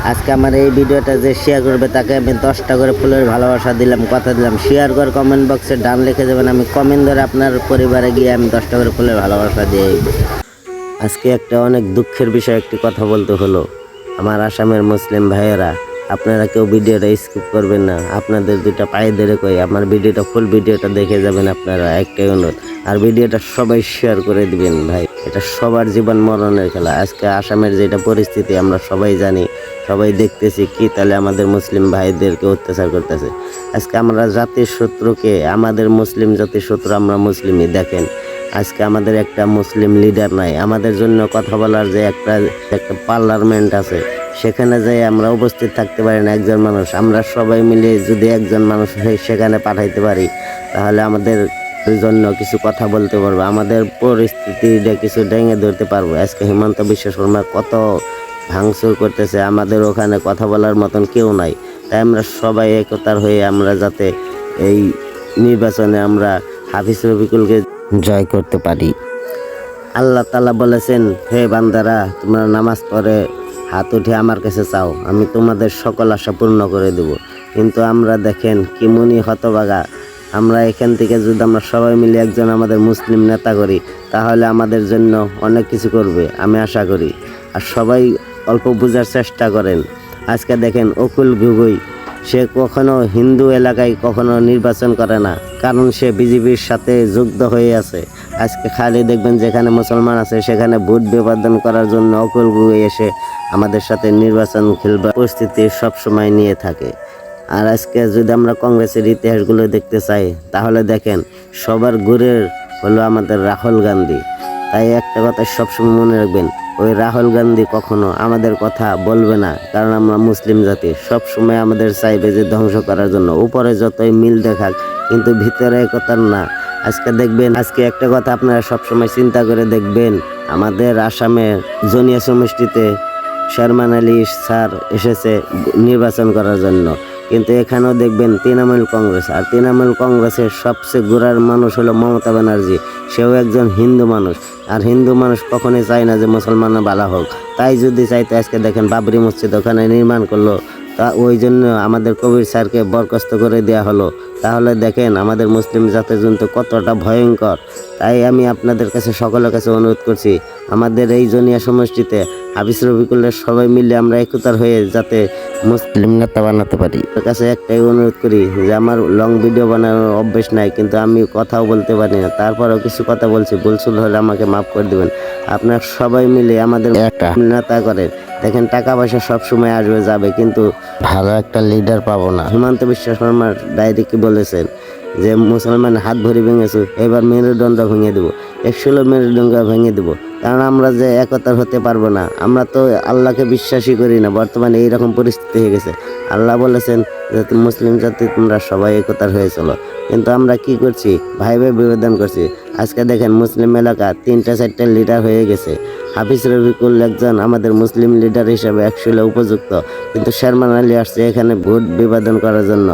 আজকে আমার এই ভিডিওটা যে শেয়ার করবে তাকে আমি 10টা করে ফুলের ভালোবাসা দিলাম, কথা দিলাম। শেয়ার করে কমেন্ট বক্সে ডান লিখে দেবেন, আমি কমেন্ট ধরে আপনার পরিবারে গিয়ে আমি 10টা করে ফুলের ভালোবাসা দিয়ে দিব। আজকে একটা অনেক দুঃখের বিষয় একটি কথা বলতে হলো। আমার আসামের মুসলিম ভাইয়েরা, আপনারা কেউ ভিডিওটা স্কিপ করবেন না। আপনাদের দুটা পায়ে ধরে কই আমার ভিডিওটা ফুল ভিডিওটা দেখে যাবেন আপনারা, একটাই অনুরোধ। আর ভিডিওটা সবাই শেয়ার করে দিবেন ভাই, এটা সবার জীবন মরণের খেলা। আজকে আসামের যেটা পরিস্থিতি আমরা সবাই জানি, সবাই দেখতেছি কি তাহলে আমাদের মুসলিম ভাইদেরকে অত্যাচার করতেছে। আজকে আমরা জাতির শত্রুকে, আমাদের মুসলিম জাতির শত্রু আমরা মুসলিমই। দেখেন আজকে আমাদের একটা মুসলিম লিডার নাই, আমাদের জন্য কথা বলার যে একটা পার্লামেন্ট আছে সেখানে যাই আমরা উপস্থিত থাকতে পারি না একজন মানুষ। আমরা সবাই মিলে যদি একজন মানুষ সেখানে পাঠাইতে পারি তাহলে আমাদের জন্য কিছু কথা বলতে পারবো, আমাদের পরিস্থিতিটা কিছু ডেঙে ধরতে পারবো। আজকে হিমন্ত বিশ্ব শর্মা কত ভাঙচুর করতেছে, আমাদের ওখানে কথা বলার মতন কেউ নাই। তাই আমরা সবাই একতার হয়ে আমরা যাতে এই নির্বাচনে আমরা হাফিজ রফিকুলকে জয় করতে পারি। আল্লাহ তাআলা বলেছেন, হে বান্দারা তোমরা নামাজ পড়ে হাত উঠে আমার কাছে চাও, আমি তোমাদের সকল আশা পূর্ণ করে দেব। কিন্তু আমরা দেখেন কি মুনি হতভাগা, আমরা এখান থেকে যদি আমরা সবাই মিলে একজন আমাদের মুসলিম নেতা করি তাহলে আমাদের জন্য অনেক কিছু করবে আমি আশা করি। আর সবাই অল্প বোঝার চেষ্টা করেন। আজকে দেখেন অকুল গগৈ, সে কখনো হিন্দু এলাকায় কখনো নির্বাচন করে না, কারণ সে বিজেপির সাথে যুক্ত হয়ে আছে। আজকে খালি দেখবেন যেখানে মুসলমান আছে সেখানে ভোট বিভাজন করার জন্য অকুল গগৈ এসে আমাদের সাথে নির্বাচন খেলবার পরিস্থিতি সবসময় নিয়ে থাকে। আর আজকে যদি আমরা কংগ্রেসের ইতিহাসগুলো দেখতে চাই তাহলে দেখেন সবার গুরের হলো আমাদের রাহুল গান্ধী। তাই একটা কথা সবসময় মনে রাখবেন, ওই রাহুল গান্ধী কখনো আমাদের কথা বলবে না, কারণ আমরা মুসলিম জাতি। সবসময় আমাদের চাইবে যে ধ্বংস করার জন্য, উপরে যতই মিল দেখাক কিন্তু ভিতরে একতার না। আজকে দেখবেন, আজকে একটা কথা আপনারা সবসময় চিন্তা করে দেখবেন, আমাদের আসামের জনিয়া সমষ্টিতে শর্মান আলী স্যার এসেছে নির্বাচন করার জন্য, কিন্তু এখানেও দেখবেন তৃণমূল কংগ্রেস। আর তৃণমূল কংগ্রেসের সবচেয়ে গোড়ার মানুষ হলো মমতা ব্যানার্জি, সেও একজন হিন্দু মানুষ। আর হিন্দু মানুষ কখনোই চায় না যে মুসলমানরা ভালো হোক। তাই যদি চাইতে আজকে দেখেন বাবরি মসজিদ ওখানে নির্মাণ করলো, তা ওই জন্য আমাদের কবির স্যারকে বরখাস্ত করে দেওয়া হলো। তাহলে দেখেন আমাদের মুসলিম জাতির জন্য কতটা ভয়ঙ্কর। তাই আমি আপনাদের কাছে সকলের কাছে অনুরোধ করছি, আমাদের এই জনিয়া সমষ্টিতে হাফিজ রফিকুলের সবাই মিলে আমরা একতার হয়ে যাতে মুসলিম নেতা বানাতে পারি। তার কাছে একটাই অনুরোধ করি যে আমার লং ভিডিও বানানোর অভ্যেস নাই, কিন্তু আমি কথাও বলতে পারি না, তারপরেও কিছু কথা বলছি, ভুল হলে আমাকে মাফ করে দেবেন। আপনার সবাই মিলে আমাদের একটা নেতা করে দেখেন, টাকা পয়সা সবসময় আসবে যাবে, কিন্তু ভালো একটা লিডার পাবো না। হিমন্ত বিশ্ব শর্মার ডায়েরি কি বলেছেন যে মুসলমান হাত ভরি ভেঙেছে, এবার মেরুদণ্ড ভেঙে দেবো, 116 মেরুদণ্ড ভেঙে দেবো। কারণ আমরা যে একতার হতে পারবো না, আমরা তো আল্লাহকে বিশ্বাসই করি না। বর্তমানে এইরকম পরিস্থিতি হয়ে গেছে। আল্লাহ বলেছেন যে মুসলিম জাতি তোমরা সবাই একতার হয়ে চলো, কিন্তু আমরা কি করছি, ভাই ভাই বিবেদন করছি। আজকে দেখেন মুসলিম এলাকা 3-4টা লিডার হয়ে গেছে। হাফিজ রফিকুল একজন আমাদের মুসলিম লিডার হিসেবে 100 উপযুক্ত, কিন্তু শর্মান আলী আসছে এখানে ভোট বিভাজন করার জন্য।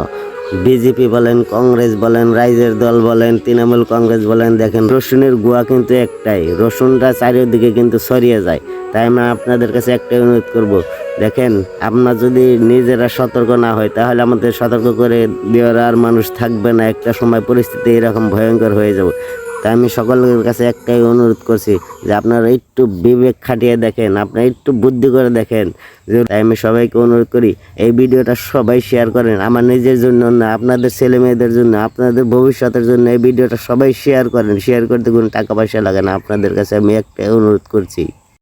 বিজেপি বলেন, কংগ্রেস বলেন, রাইজের দল বলেন, তৃণমূল কংগ্রেস বলেন, দেখেন রসুনের গুয়া কিন্তু একটাই, রসুনটা চারিদিকে কিন্তু ছড়িয়ে যায়। তাই আমি আপনাদের কাছে একটাই অনুরোধ করব, দেখেন আমরা যদি নিজেরা সতর্ক না হই তাহলে আমাদের সতর্ক করে দেওয়ার আর মানুষ থাকবে না। একটা সময় পরিস্থিতি এরকম ভয়ঙ্কর হয়ে যাবে। তাই আমি সকলের কাছে একটাই অনুরোধ করছি যে আপনারা একটু বিবেক খাটিয়ে দেখেন, আপনারা একটু বুদ্ধি করে দেখেন। তাই আমি সবাইকে অনুরোধ করি এই ভিডিওটা সবাই শেয়ার করেন, আমার নিজের জন্য না, আপনাদের ছেলে মেয়েদের জন্য, আপনাদের ভবিষ্যতের জন্য এই ভিডিওটা সবাই শেয়ার করেন। শেয়ার করতে কোনো টাকা পয়সা লাগে না, আপনাদের কাছে আমি একটাই অনুরোধ করছি।